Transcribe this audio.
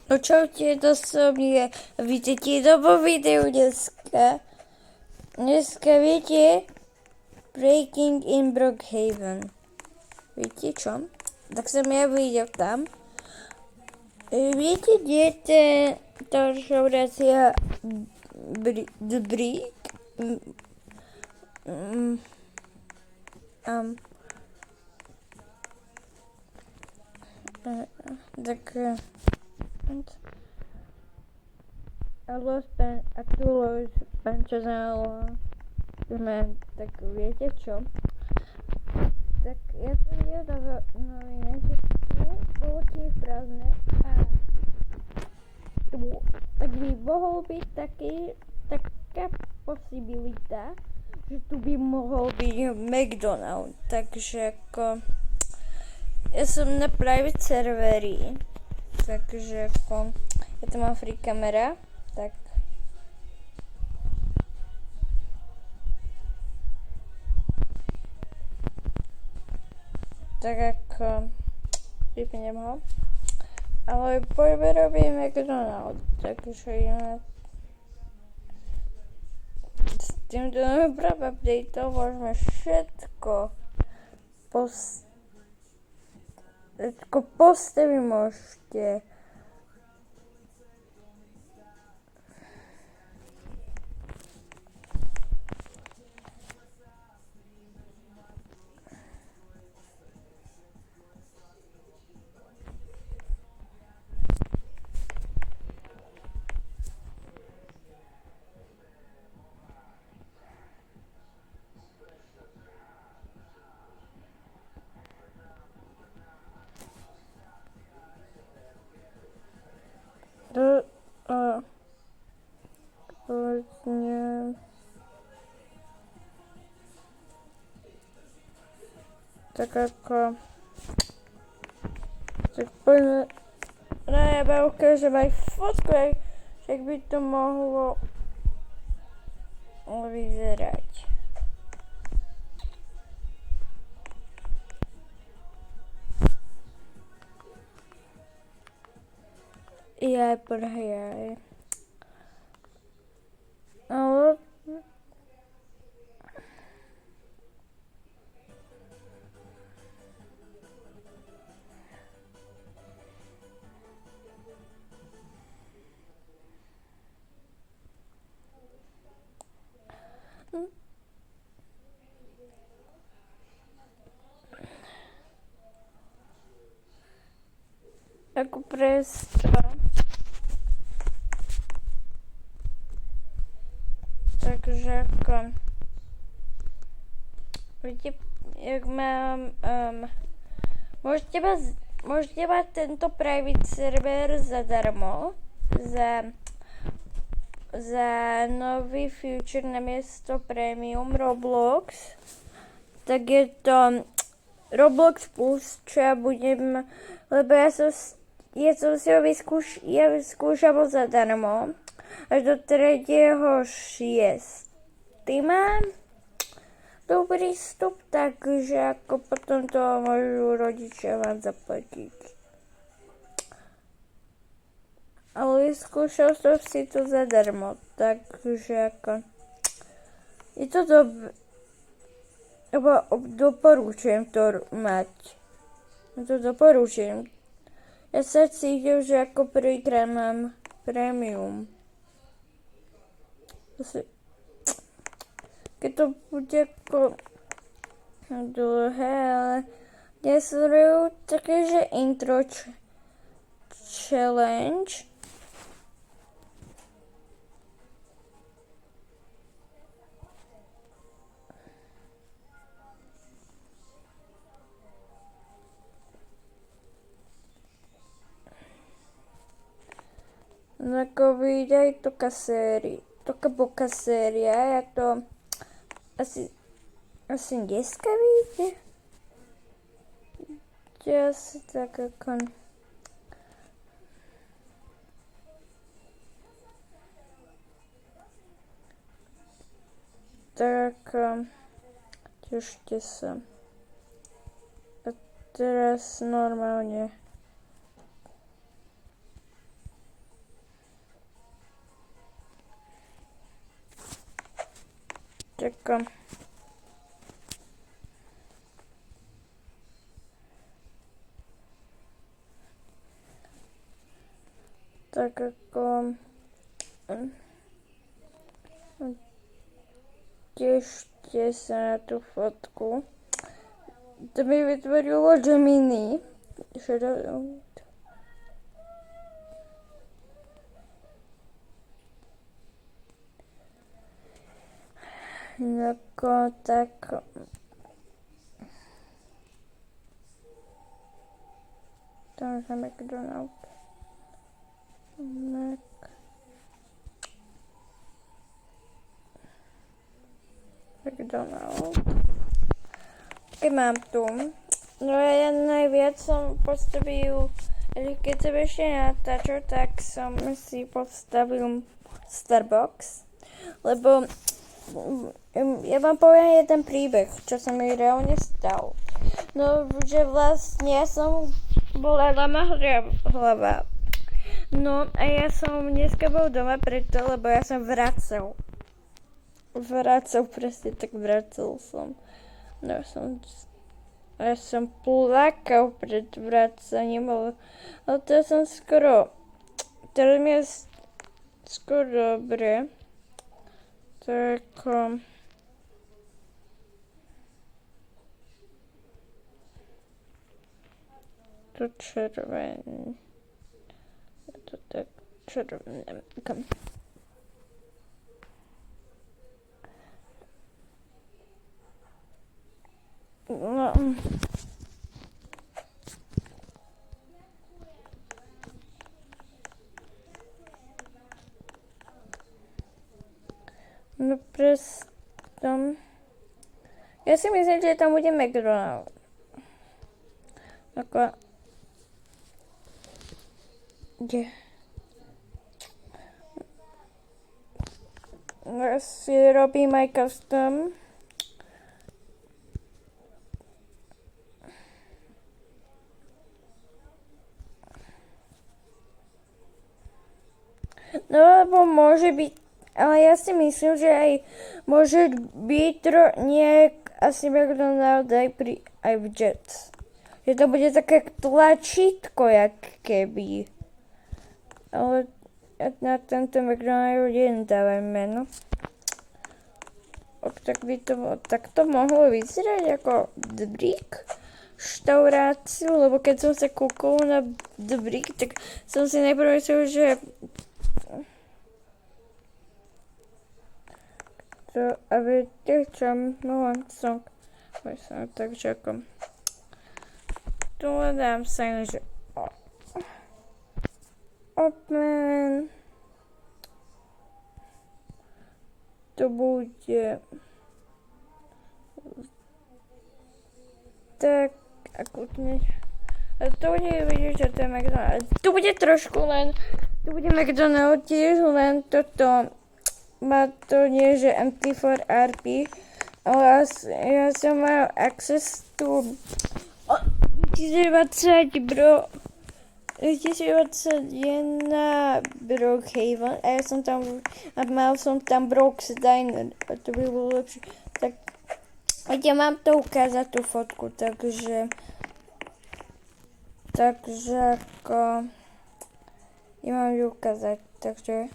No čaute, to som je. Vítejte do videu dneska. Dneska viete Breaking in Brookhaven. Viete čo? Tak som ja videl tam. Viete, kde je tá reštaurácia The Brick? Tak Actually, pán čo znalo, tak viete čo? Tak ja som videl na novine, že tu bolo tiež prázdne a tu tak by mohol byť taká posibilita, že tu by mohol byť McDonald. Takže ako ja som na private serveri, takže ako ja tu mám free kamera, tak ako vypnem ho, ale poďme robiť McDonald, takže ideme s týmto prv updateom môžeme všetko postaviť môžete. Tak ako tak poďme na ja ukážem aj fotku, jak by to mohlo vyzerať. Ja prehajaj. Ale ako presto. Takže ako viete, jak mám môžete mať tento private server zadarmo za nový future namiesto premium Roblox, tak je to Roblox Plus, čo ja budem, lebo ja som si ho vyskúšal zadarmo až do 3.6. Mám dobrý vstup, takže ako potom to môžu rodičia vám zaplatiť. Ale vyskúšal som si to zadarmo, takže ako je to dobré. Doporučujem to mať. To doporučujem. Ja sa cítim, že ako prvýkrát mám premium. Keď to bude ako dlhé, ale dnes robiu také, že intro challenge. Ako vyjde taká boka séria, ja to asi dneska vyjde. Asi tak ako tak tešte sa. A teraz normálne tak ako tešte sa na tú fotku. To mi vytvorilo Gemini. Jako tak tam je McDonald. McDonald. Keď mám tu. No ja najviac som postavil, keď som ešte natáčal, tak som si postavil Starbucks, lebo ja vám poviem jeden príbeh, čo sa mi reálne stal. No, že vlastne ja som bola hlava. No a ja som dneska bol doma preto, lebo ja som vracal, presne tak vracal som. No ja som plakal pred vracaním, ale to som teraz mi je skoro dobre. Tak to červené. To tak červené. No presne. Ja si myslím, že tam bude McDonald. Ako kde? Ja si robím aj custom. No lebo môže byť, ale ja si myslím, že aj môže byť asi McDonald aj v Jets. Že to bude také tlačítko, jak keby. Ale na tento McDonald nedávam meno. Tak to mohlo vyzerať ako The Brick štauráciu, lebo keď som sa kúkol na The Brick, tak som si najprv myslel, že to, a viete čo, takže ako tu dám sa, že open to bude tak akutne. A tu bude vidieť, že to je McDonald. Tu bude trošku len, tu bude McDonald tiež, len toto má to nie, že MT4RP, ale ja som mal access tu 2020 2021 Brookhaven a ja som tam, a mal som tam Brooks Diner, a to by bolo lepšie. Tak ja mám to ukázať, tú fotku, takže ako ja mám ju ukázať, takže